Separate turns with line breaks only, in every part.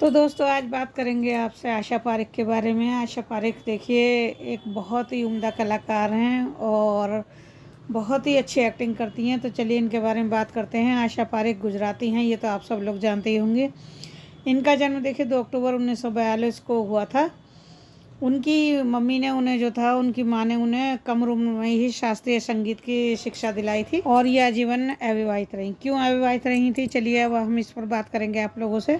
तो दोस्तों आज बात करेंगे आपसे आशा पारेख के बारे में। आशा पारेख देखिए एक बहुत ही उम्दा कलाकार हैं और बहुत ही अच्छी एक्टिंग करती हैं। तो चलिए इनके बारे में बात करते हैं। आशा पारेख गुजराती हैं, ये तो आप सब लोग जानते ही होंगे। इनका जन्म देखिए 2 अक्टूबर 1942 को हुआ था। उनकी मम्मी ने उन्हें जो था उनकी माँ ने उन्हें कम उम्र में ही शास्त्रीय संगीत की शिक्षा दिलाई थी और ये आजीवन अविवाहित रहीं। क्यों अविवाहित रही थी, चलिए अब हम इस पर बात करेंगे आप लोगों से।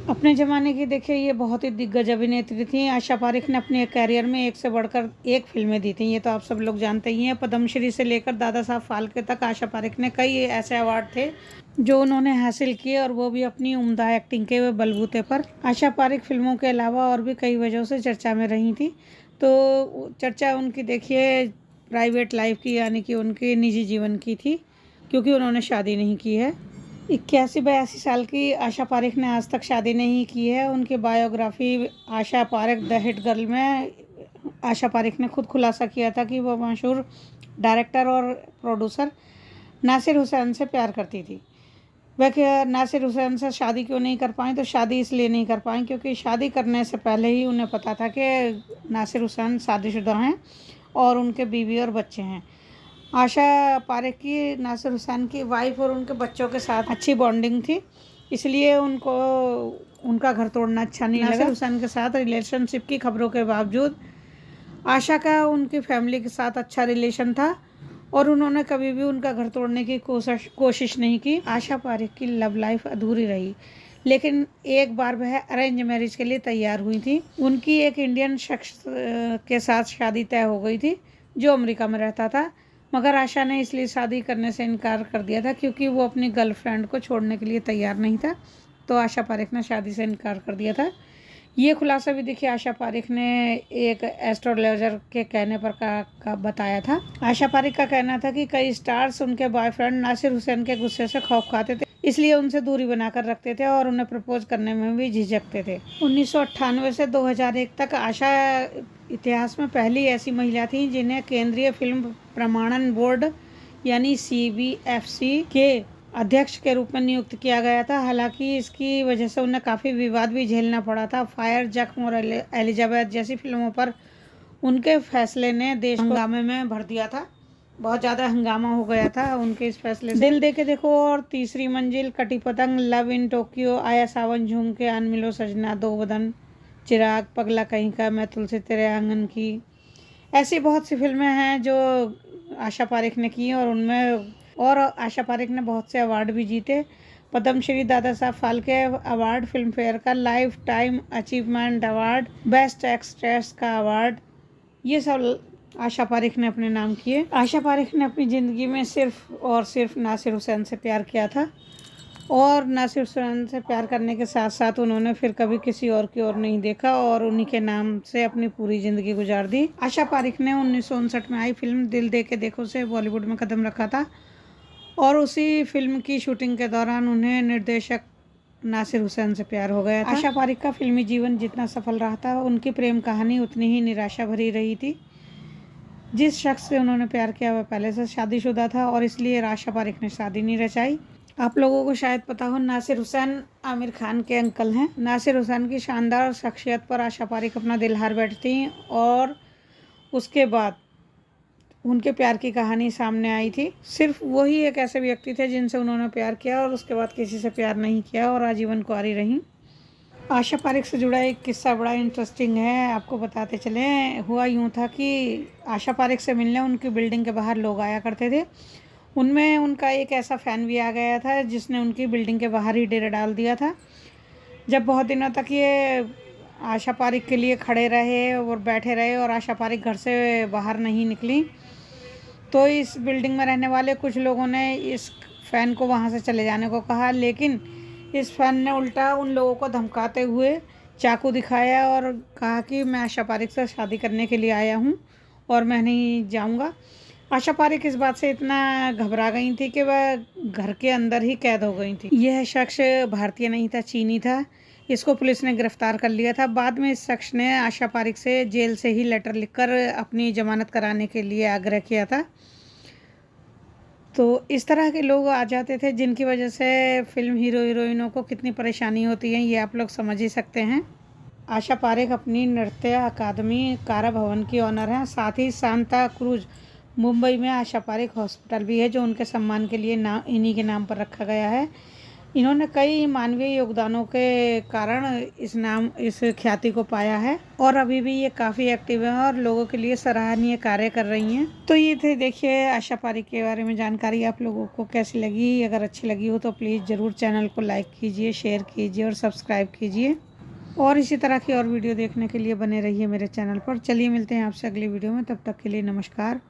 अपने ज़माने की देखिए ये बहुत ही दिग्गज अभिनेत्री थी। आशा पारेख ने अपने करियर में एक से बढ़कर एक फिल्में दी थी, ये तो आप सब लोग जानते ही हैं। पद्मश्री से लेकर दादा साहब फाल्के तक आशा पारेख ने कई ऐसे अवार्ड थे जो उन्होंने हासिल किए, और वो भी अपनी उम्दा एक्टिंग के बलबूते पर। आशा पारेख फिल्मों के अलावा और भी कई वजहों से चर्चा में रही थी। तो चर्चा उनकी देखिए प्राइवेट लाइफ की, यानी कि उनके निजी जीवन की थी, क्योंकि उन्होंने शादी नहीं की है। 81-82 साल की आशा पारेख ने आज तक शादी नहीं की है। उनकी biography Asha Parekh the hit girl में आशा पारेख ने खुद खुलासा किया था कि वो मशहूर डायरेक्टर और प्रोड्यूसर नासिर हुसैन से प्यार करती थी। वह नासिर हुसैन से शादी क्यों नहीं कर पाई, तो शादी इसलिए नहीं कर पाई क्योंकि शादी करने से पहले ही उन्हें पता था कि नासिर हुसैन शादीशुदा हैं और उनके बीवी और बच्चे हैं। आशा पारेख की नासिर हुसैन की वाइफ और उनके बच्चों के साथ अच्छी बॉन्डिंग थी, इसलिए उनको उनका घर तोड़ना अच्छा नहीं लगा। नासिर हुसैन के साथ रिलेशनशिप की खबरों के बावजूद आशा का उनकी फैमिली के साथ अच्छा रिलेशन था और उन्होंने कभी भी उनका घर तोड़ने की कोशिश नहीं की। आशा पारेख की लव लाइफ अधूरी रही, लेकिन एक बार वह अरेंज मैरिज के लिए तैयार हुई थी। उनकी एक इंडियन शख्स के साथ शादी तय हो गई थी जो अमेरिका में रहता था, मगर आशा ने इसलिए शादी करने से इनकार कर दिया था क्योंकि वो अपनी गर्लफ्रेंड को छोड़ने के लिए तैयार नहीं था। तो आशा पारेख ने शादी से इनकार कर दिया था। ये खुलासा भी देखिए आशा पारेख ने एक एस्ट्रोलॉजर के कहने पर का बताया था। आशा पारेख का कहना था कि कई स्टार्स उनके बॉयफ्रेंड नासिर हुसैन के गुस्से से खौफ खाते थे, इसलिए उनसे दूरी बनाकर रखते थे और उन्हें प्रपोज करने में भी झिझकते थे। 1998 से 2001 तक आशा इतिहास में पहली ऐसी महिला थी जिन्हें केंद्रीय फिल्म प्रमाणन बोर्ड यानी CBFC के अध्यक्ष के रूप में नियुक्त किया गया था। हालांकि इसकी वजह से उन्हें काफ़ी विवाद भी झेलना पड़ा था। फायर, जख्म और एलिजाबेथ जैसी फिल्मों पर उनके फैसले ने देश को हंगामे में भर दिया था। बहुत ज़्यादा हंगामा हो गया था उनके इस फैसले से। दिल दे के देखो और तीसरी मंजिल, कटी पतंग, लव इन टोक्यो, आया सावन झूम के, अन मिलो सजना, दो बदन, चिराग, पगला कहीं का, मैं तुलसी तेरे आंगन की, ऐसी बहुत सी फिल्में हैं जो आशा पारेख ने की और आशा पारेख ने बहुत से अवार्ड भी जीते। Padmashri, Dada Saheb Phalke award, film fair का life time achievement award, best actress का अवार्ड, ये सब आशा पारेख ने अपने नाम किए। आशा पारेख ने अपनी ज़िंदगी में सिर्फ और सिर्फ नासिर हुसैन से प्यार किया था और नासिर हुसैन से प्यार करने के साथ साथ उन्होंने फिर कभी किसी और की ओर नहीं देखा और उन्हीं के नाम से अपनी पूरी ज़िंदगी गुजार दी। आशा पारेख ने 1959 में आई फिल्म दिल दे के देखो से बॉलीवुड में कदम रखा था और उसी फिल्म की शूटिंग के दौरान उन्हें निर्देशक नासिर हुसैन से प्यार हो गया था। आशा पारेख का फिल्मी जीवन जितना सफल रहा था, उनकी प्रेम कहानी उतनी ही निराशा भरी रही थी। जिस शख्स से उन्होंने प्यार किया वह पहले से शादीशुदा था और इसलिए आशा पारेख ने शादी नहीं रचाई। आप लोगों को शायद पता हो, नासिर हुसैन आमिर खान के अंकल हैं। नासिर हुसैन की शानदार शख्सियत पर आशा पारेख अपना दिल हार बैठती और उसके बाद उनके प्यार की कहानी सामने आई थी। सिर्फ वही एक ऐसे व्यक्ति थे जिनसे उन्होंने प्यार किया और उसके बाद किसी से प्यार नहीं किया और आजीवन कुंवारी रहीं। आशा पारेख से जुड़ा एक किस्सा बड़ा इंटरेस्टिंग है, आपको बताते चलें। हुआ यूँ था कि आशा पारेख से मिलने उनकी बिल्डिंग के बाहर लोग आया करते थे। उनमें उनका एक ऐसा फ़ैन भी आ गया था जिसने उनकी बिल्डिंग के बाहर ही डेरा डाल दिया था। जब बहुत दिनों तक ये आशा पारेख के लिए खड़े रहे और बैठे रहे और आशा पारेख घर से बाहर नहीं निकली, तो इस बिल्डिंग में रहने वाले कुछ लोगों ने इस फ़ैन को वहाँ से चले जाने को कहा, लेकिन इस फ़ैन ने उल्टा उन लोगों को धमकाते हुए चाकू दिखाया और कहा कि मैं आशा पारेख से शादी करने के लिए आया हूँ और मैं नहीं जाऊँगा। आशा पारेख इस बात से इतना घबरा गई थी कि वह घर के अंदर ही कैद हो गई थी। यह शख्स भारतीय नहीं था, चीनी था। इसको पुलिस ने गिरफ्तार कर लिया था। बाद में इस शख्स ने आशा पारेख से जेल से ही लेटर लिखकर अपनी जमानत कराने के लिए आग्रह किया था। तो इस तरह के लोग आ जाते थे जिनकी वजह से फिल्म हीरो हीरोइनों को कितनी परेशानी होती है, ये आप लोग समझ ही सकते हैं। आशा पारेख अपनी नृत्य अकादमी कारा भवन की ऑनर हैं। साथ ही सांता क्रूज मुंबई में आशा पारेख हॉस्पिटल भी है, जो उनके सम्मान के लिए इन्हीं के नाम पर रखा गया है। इन्होंने कई मानवीय योगदानों के कारण इस ख्याति को पाया है और अभी भी ये काफ़ी एक्टिव है और लोगों के लिए सराहनीय कार्य कर रही हैं। तो ये थे देखिए आशा पारेख के बारे में जानकारी। आप लोगों को कैसी लगी? अगर अच्छी लगी हो तो प्लीज़ ज़रूर चैनल को लाइक कीजिए, शेयर कीजिए और सब्सक्राइब कीजिए। और इसी तरह की और वीडियो देखने के लिए बने रहिए मेरे चैनल पर। चलिए मिलते हैं आपसे अगली वीडियो में, तब तक के लिए नमस्कार।